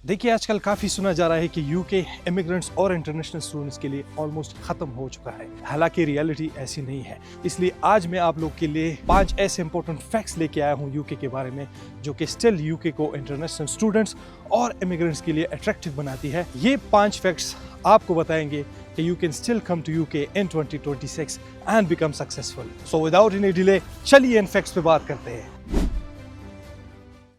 देखिए आजकल काफ़ी सुना जा रहा है कि यूके इमिग्रेंट्स और इंटरनेशनल स्टूडेंट्स के लिए ऑलमोस्ट ख़त्म हो चुका है। हालांकि रियलिटी ऐसी नहीं है। इसलिए आज मैं आप लोग के लिए 5 ऐसे इंपॉर्टेंट फैक्ट्स लेके आया हूँ यूके के बारे में, जो कि स्टिल यूके को इंटरनेशनल स्टूडेंट्स और इमिग्रेंट्स के लिए अट्रैक्टिव बनाती है। ये 5 फैक्ट्स आपको बताएंगे कि you can still come to UK in 2026 and become successful. So without any delay चलिए इन फैक्ट्स पे बात करते हैं।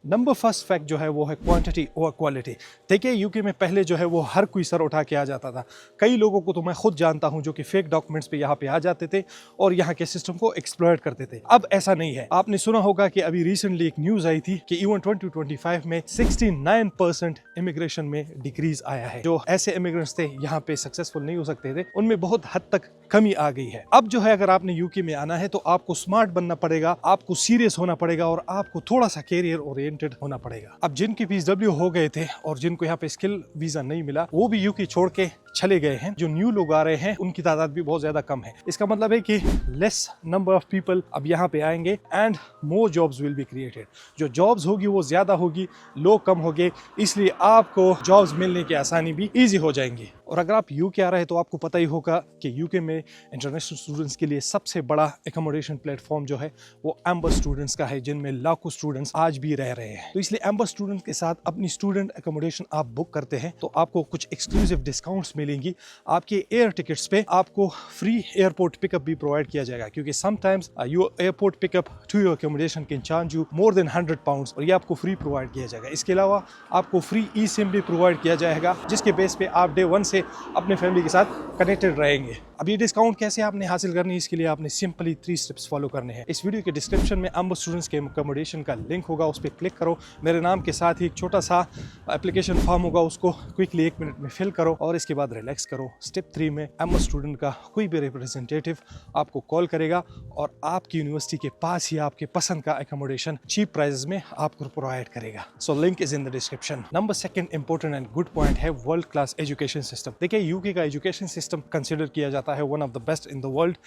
नंबर फर्स्ट फैक्ट जो है वो है क्वांटिटी और क्वालिटी। देखिए यूके में पहले जो है वो हर कोई सर उठा के आ जाता था। कई लोगों को तो मैं खुद जानता हूं जो कि फेक डॉक्यूमेंट्स पे यहाँ पे आ जाते थे और यहाँ के सिस्टम को एक्सप्लॉइट करते थे। अब ऐसा नहीं है। आपने सुना होगा कि अभी रिसेंटली एक न्यूज आई थी कि इवन 2025 में 69% इमिग्रेशन में डिक्रीज आया है। जो ऐसे इमिग्रेंट्स थे यहाँ पे सक्सेसफुल नहीं हो सकते थे, उनमें बहुत हद तक कमी आ गई है। अब जो है अगर आपने यूके में आना है तो आपको स्मार्ट बनना पड़ेगा, आपको सीरियस होना पड़ेगा और आपको थोड़ा सा कैरियर ओरिएंटेड होना पड़ेगा। अब जिनके PSW हो गए थे और जिनको यहाँ पे स्किल वीजा नहीं मिला, वो भी यूके छोड़ के चले गए हैं। जो न्यू लोग आ रहे हैं उनकी तादाद भी बहुत ज्यादा कम है। इसका मतलब है कि लेस नंबर ऑफ पीपल अब यहाँ पे आएंगे and more jobs will be created. जो जॉब्स होगी वो ज्यादा होगी, लोग कम होंगे, इसलिए आपको जॉब्स मिलने की आसानी भी इजी हो जाएंगी। और अगर आप यूके आ रहे हैं तो आपको पता ही होगा कि यूके में इंटरनेशनल स्टूडेंट्स के लिए सबसे बड़ा एकोमोडेशन प्लेटफॉर्म जो है वो एम्बर स्टूडेंट्स का है, जिनमें लाखों स्टूडेंट्स आज भी रह रहे हैं। तो इसलिए एम्बर स्टूडेंट्स के साथ अपनी स्टूडेंट एकोमोडेशन आप बुक करते हैं तो आपको कुछ एक्सक्लूसिव डिस्काउंट्स मिलेंगी। आपके एयर टिकट्स पे आपको फ्री एयरपोर्ट पिकअप भी प्रोवाइड किया जाएगा, क्योंकि sometimes your airport pickup to your accommodation can charge you more than 100 pounds और ये आपको फ्री प्रोवाइड किया जाएगा। इसके अलावा आपको फ्री eSIM भी प्रोवाइड किया जाएगा, जिसके बेस पे आप डे 1 से अपने फैमिली के साथ कनेक्टेड रहेंगे। अब ये डिस्काउंट कैसे आपने हासिल करनी है, इसके लिए आपने सिंपली 3 स्टेप्स फॉलो करने हैं। इस वीडियो के डिस्क्रिप्शन में एम्बर स्टूडेंट्स के एकोमोडेशन का लिंक होगा, उस पर क्लिक करो। मेरे नाम के साथ ही एक छोटा सा एप्लीकेशन फॉर्म होगा, उसको क्विकली 1 मिनट में फिल करो और इसके बाद रिलैक्स करो। स्टेप 3 में एम्बर स्टूडेंट का कोई भी रिप्रेजेंटेटिव आपको कॉल करेगा और आपकी यूनिवर्सिटी के पास ही आपके पसंद का एकोमोडेशन चीप प्राइसेस में आपको प्रोवाइड करेगा। So link is in the description. Number 2 important and good point है वर्ल्ड क्लास एजुकेशन सिस्टम। देखिए यूके का एजुकेशन सिस्टम कंसिडर किया जाता है one of the best in the world.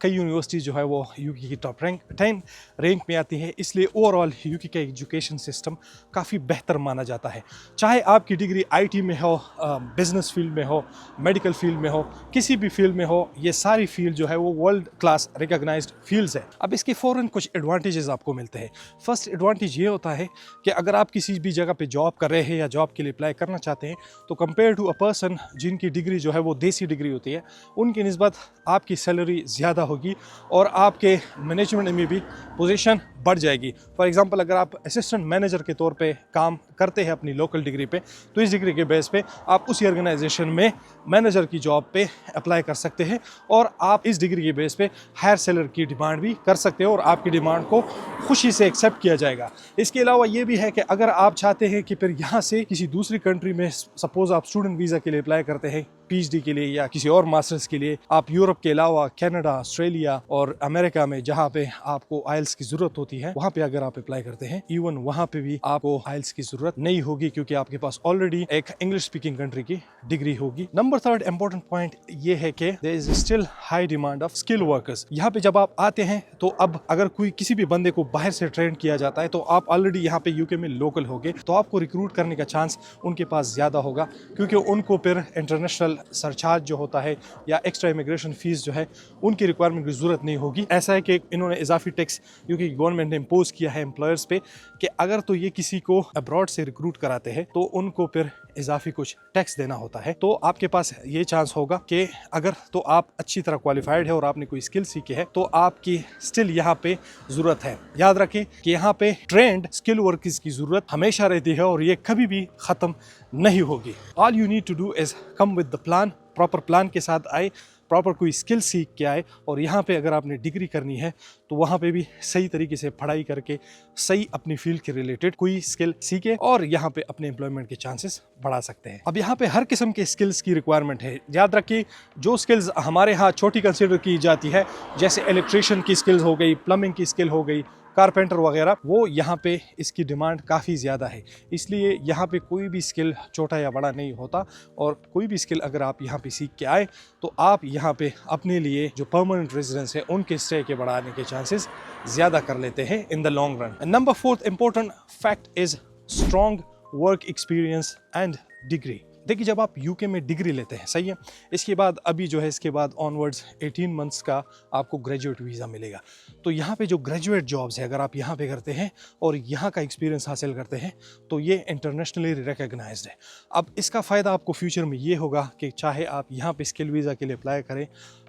कई यूनिवर्सिटी जो है वो यूके की टॉप 10 रैंक में आती है, इसलिए ओवरऑल यूके का एजुकेशन सिस्टम काफ़ी बेहतर माना जाता है। चाहे आपकी डिग्री IT में हो, बिजनेस फील्ड में हो, मेडिकल फील्ड में हो, किसी भी फील्ड में हो, ये सारी फील्ड जो है वो वर्ल्ड क्लास रिकॉग्नाइज्ड फील्ड्स है। अब इसके फौरन कुछ एडवांटेजेस आपको मिलते हैं। फर्स्ट एडवांटेज ये होता है कि अगर आप किसी भी जगह पे जॉब कर रहे हैं या जॉब के लिए अप्लाई करना चाहते हैं तो कंपेयर टू अ पर्सन जिनकी डिग्री जो है वो देसी डिग्री होती है, उनकी निस्बत आपकी सैलरी ज़्यादा होगी और आपके मैनेजमेंट में भी पोजीशन बढ़ जाएगी। फॉर एग्जांपल अगर आप असिस्टेंट मैनेजर के तौर पे काम करते हैं अपनी लोकल डिग्री पे, तो इस डिग्री के बेस पे आप उसी ऑर्गेनाइजेशन में मैनेजर की जॉब पे अप्लाई कर सकते हैं और आप इस डिग्री के बेस पे हायर सैलरी की डिमांड भी कर सकते हैं और आपकी डिमांड को खुशी से एक्सेप्ट किया जाएगा। इसके अलावा ये भी है कि अगर आप चाहते हैं कि फिर यहाँ से किसी दूसरी कंट्री में, सपोज आप स्टूडेंट वीज़ा के लिए अप्लाई करते हैं, PhD के लिए या किसी और मास्टर्स के लिए, आप यूरोप के अलावा कनाडा, ऑस्ट्रेलिया और अमेरिका में जहाँ पे आपको IELTS की जरूरत होती है, वहाँ पे अगर आप अप्लाई करते हैं, इवन वहाँ पे भी आपको IELTS की जरूरत नहीं होगी, क्योंकि आपके पास ऑलरेडी एक इंग्लिश स्पीकिंग कंट्री की डिग्री होगी। नंबर 3 इंपॉर्टेंट पॉइंट ये है कि there is still high demand of skill workers. यहाँ पे जब आप आते हैं तो अब अगर कोई किसी भी बंदे को बाहर से ट्रेन किया जाता है तो आप ऑलरेडी यहाँ पे यूके में लोकल होगे, तो आपको रिक्रूट करने का चांस उनके पास ज्यादा होगा, क्योंकि उनको फिर इंटरनेशनल सरचार्ज जो होता है या एक्स्ट्रा इमिग्रेशन फीस जो है उनकी रिक्वायरमेंट की जरूरत नहीं होगी। ऐसा है कि इन्होंने इजाफी टैक्स यूके गवर्नमेंट ने इम्पोज किया है एम्प्लॉयर्स पे कि अगर तो ये किसी को अब्रॉड से रिक्रूट कराते हैं तो उनको फिर इजाफी कुछ टैक्स देना होता है। तो आपके पास ये चांस होगा कि अगर तो आप अच्छी तरह क्वालिफाइड है और आपने कोई स्किल सीखी है तो आपकी स्टिल यहाँ पे जरूरत है। याद रखें कि यहाँ पे ट्रेंड स्किल वर्कर्स की जरूरत हमेशा रहती है और ये कभी भी खत्म नहीं होगी। All you need to do is come with the plan. Proper plan के साथ आए, प्रॉपर कोई स्किल सीख के आए और यहाँ पे अगर आपने डिग्री करनी है तो वहाँ पे भी सही तरीके से पढ़ाई करके सही अपनी फील्ड के रिलेटेड कोई स्किल सीखे और यहाँ पे अपने एम्प्लॉयमेंट के चांसेस बढ़ा सकते हैं। अब यहाँ पे हर किस्म के स्किल्स की रिक्वायरमेंट है। याद रखिए जो स्किल्स हमारे यहाँ छोटी कंसिडर की जाती है, जैसे इलेक्ट्रिशियन की स्किल्स हो गई, प्लम्बिंग की स्किल हो गई, कारपेंटर वगैरह, वो यहाँ पे इसकी डिमांड काफ़ी ज़्यादा है। इसलिए यहाँ पे कोई भी स्किल छोटा या बड़ा नहीं होता और कोई भी स्किल अगर आप यहाँ पे सीख के आए तो आप यहाँ पे अपने लिए जो परमानेंट रेजिडेंस है उनके स्टे के बढ़ाने के चांसेस ज़्यादा कर लेते हैं in the long run. Number 4 important fact is strong work experience and degree. देखिए जब आप यूके में डिग्री लेते हैं, सही है, इसके बाद अभी जो है इसके बाद ऑनवर्ड्स 18 मंथ्स का आपको ग्रेजुएट वीज़ा मिलेगा। तो यहाँ पे जो ग्रेजुएट जॉब्स है अगर आप यहाँ पे करते हैं और यहाँ का एक्सपीरियंस हासिल करते हैं तो ये इंटरनेशनली रिकग्नाइज्ड है। अब इसका फ़ायदा आपको फ्यूचर में ये होगा कि चाहे आप यहाँ पे स्किल वीज़ा के लिए अप्लाई करें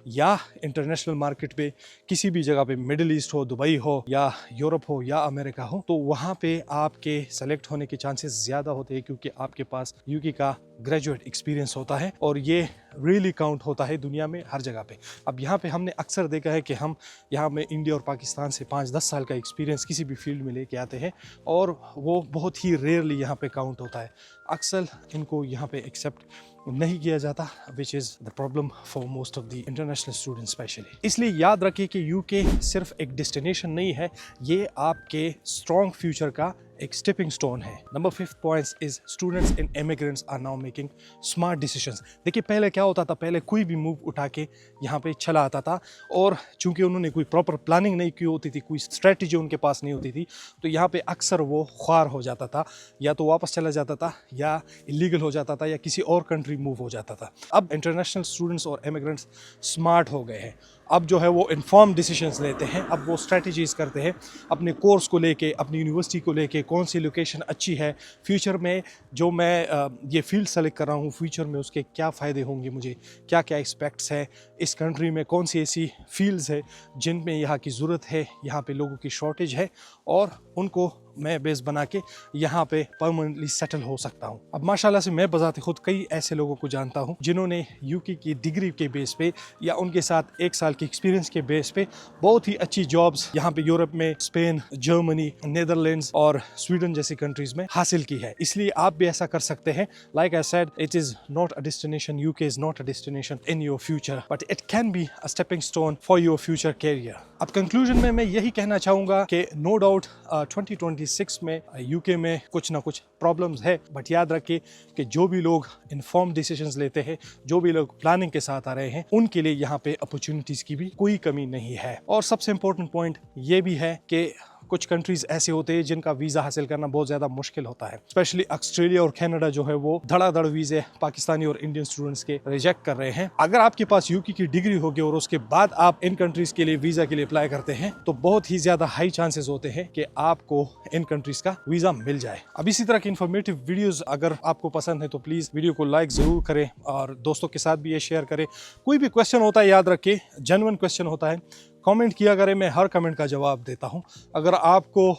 या इंटरनेशनल मार्केट पे किसी भी जगह पे, मिडिल ईस्ट हो, दुबई हो या यूरोप हो या अमेरिका हो, तो वहाँ पे आपके सेलेक्ट होने के चांसेस ज़्यादा होते हैं क्योंकि आपके पास यूके का ग्रेजुएट एक्सपीरियंस होता है और ये रियली काउंट होता है दुनिया में हर जगह पे। अब यहाँ पे हमने अक्सर देखा है कि हम यहाँ में इंडिया और पाकिस्तान से 5-10 साल का एक्सपीरियंस किसी भी फील्ड में लेके आते हैं और वो बहुत ही रेयरली यहाँ पे काउंट होता है। अक्सर इनको यहाँ पे एक्सेप्ट नहीं किया जाता, which is the problem for most of the international students specially. इसलिए याद रखिए कि यूके सिर्फ एक डेस्टिनेशन नहीं है, ये आपके स्ट्रॉन्ग फ्यूचर का एक स्टेपिंग स्टोन है। Number 5 points is students in immigrants are now making smart decisions. देखिए पहले क्या होता था, पहले कोई भी मूव उठा के यहाँ पे चला आता था और चूंकि उन्होंने कोई प्रॉपर प्लानिंग नहीं की होती थी, कोई स्ट्रेटजी उनके पास नहीं होती थी, तो यहाँ पे अक्सर वो ख्वार हो जाता था, या तो वापस चला जाता था या इलीगल हो जाता था या किसी और कंट्री मूव हो जाता था। अब इंटरनेशनल स्टूडेंट्स और इमिग्रेंट्स स्मार्ट हो गए हैं। अब जो है वो इन्फॉर्म डिसीजंस लेते हैं, अब वो स्ट्रेटजीज करते हैं अपने कोर्स को लेके, अपनी यूनिवर्सिटी को लेके, कौन सी लोकेशन अच्छी है, फ्यूचर में जो मैं ये फील्ड सेलेक्ट कर रहा हूँ फ्यूचर में उसके क्या फ़ायदे होंगे, मुझे क्या क्या एक्सपेक्ट्स है, इस कंट्री में कौन सी ऐसी फील्ड्स है जिनमें यहाँ की ज़रूरत है, यहाँ पे लोगों की शॉर्टेज है और उनको मैं बेस बना के यहाँ पे परमानेंटली सेटल हो सकता हूँ। अब माशाल्लाह से मैं बजाते खुद कई ऐसे लोगों को जानता हूँ जिन्होंने यूके की डिग्री के बेस पे या उनके साथ 1 साल के एक्सपीरियंस के बेस पे बहुत ही अच्छी जॉब्स यहाँ पे यूरोप में, स्पेन, जर्मनी, नीदरलैंड्स और स्वीडन जैसी कंट्रीज में हासिल की है। इसलिए आप भी ऐसा कर सकते हैं। Like I said, it is not a destination, UK is not a destination in your future, but it can be a stepping stone for your future career. अब कंक्लूजन में मैं यही कहना चाहूँगा कि नो डाउट 2026 में यूके में कुछ ना कुछ प्रॉब्लम्स है, बट याद रखिए कि जो भी लोग इन्फॉर्म डिसीजंस लेते हैं, जो भी लोग प्लानिंग के साथ आ रहे हैं, उनके लिए यहाँ पे अपॉर्चुनिटीज़ की भी कोई कमी नहीं है। और सबसे इम्पोर्टेंट पॉइंट ये भी है कि कुछ कंट्रीज ऐसे होते हैं जिनका वीज़ा हासिल करना बहुत ज़्यादा मुश्किल होता है, स्पेशली ऑस्ट्रेलिया और कनाडा जो है वो धड़ाधड़ वीज़े पाकिस्तानी और इंडियन स्टूडेंट्स के रिजेक्ट कर रहे हैं। अगर आपके पास यूके की डिग्री होगी और उसके बाद आप इन कंट्रीज के लिए वीज़ा के लिए अप्लाई करते हैं तो बहुत ही ज़्यादा हाई चांसेस होते हैं कि आपको इन कंट्रीज का वीज़ा मिल जाए। अब इसी तरह की इन्फॉर्मेटिव वीडियोज़ अगर आपको पसंद है तो प्लीज़ वीडियो को लाइक ज़रूर करें और दोस्तों के साथ भी ये शेयर करें। कोई भी क्वेश्चन होता है याद रखिए, जेन्युइन क्वेश्चन होता है, कमेंट किया करें, मैं हर कमेंट का जवाब देता हूं। अगर आपको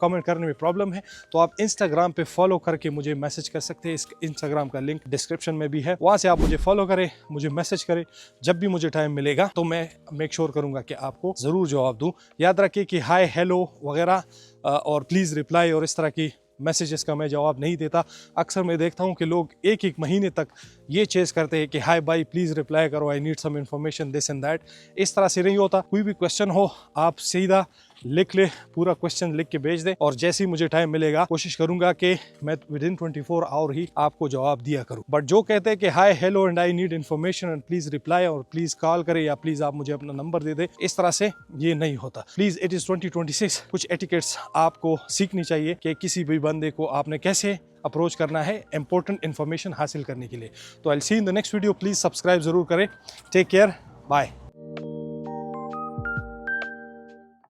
कमेंट करने में प्रॉब्लम है तो आप इंस्टाग्राम पे फॉलो करके मुझे मैसेज कर सकते हैं। इस इंस्टाग्राम का लिंक डिस्क्रिप्शन में भी है, वहां से आप मुझे फॉलो करें, मुझे मैसेज करें। जब भी मुझे टाइम मिलेगा तो मैं मेक श्योर करूंगा कि आपको ज़रूर जवाब दूं। याद रखिए कि हाय, हेलो वगैरह और प्लीज़ रिप्लाई और इस तरह की मैसेजेस का मैं जवाब नहीं देता। अक्सर मैं देखता हूं कि लोग एक महीने तक ये चेस करते हैं कि हाय बाई प्लीज़ रिप्लाई करो, I need some information, this and that. इस तरह से नहीं होता। कोई भी क्वेश्चन हो आप सीधा लिख ले, पूरा क्वेश्चन लिख के भेज दे और जैसे ही मुझे टाइम मिलेगा कोशिश करूंगा कि मैं विदिन 24 आवर ही आपको जवाब दिया करूं। बट जो कहते हैं कि hi, hello and I need information and please reply और प्लीज कॉल करें या प्लीज आप मुझे अपना नंबर दे दे, इस तरह से ये नहीं होता। Please, it is 2026। कुछ एटिकेट्स आपको सीखनी चाहिए कि किसी भी बंदे को आपने कैसे अप्रोच करना है इंपॉर्टेंट इन्फॉर्मेशन हासिल करने के लिए। तो I will see in the next video. Please subscribe जरूर करें। Take care, bye.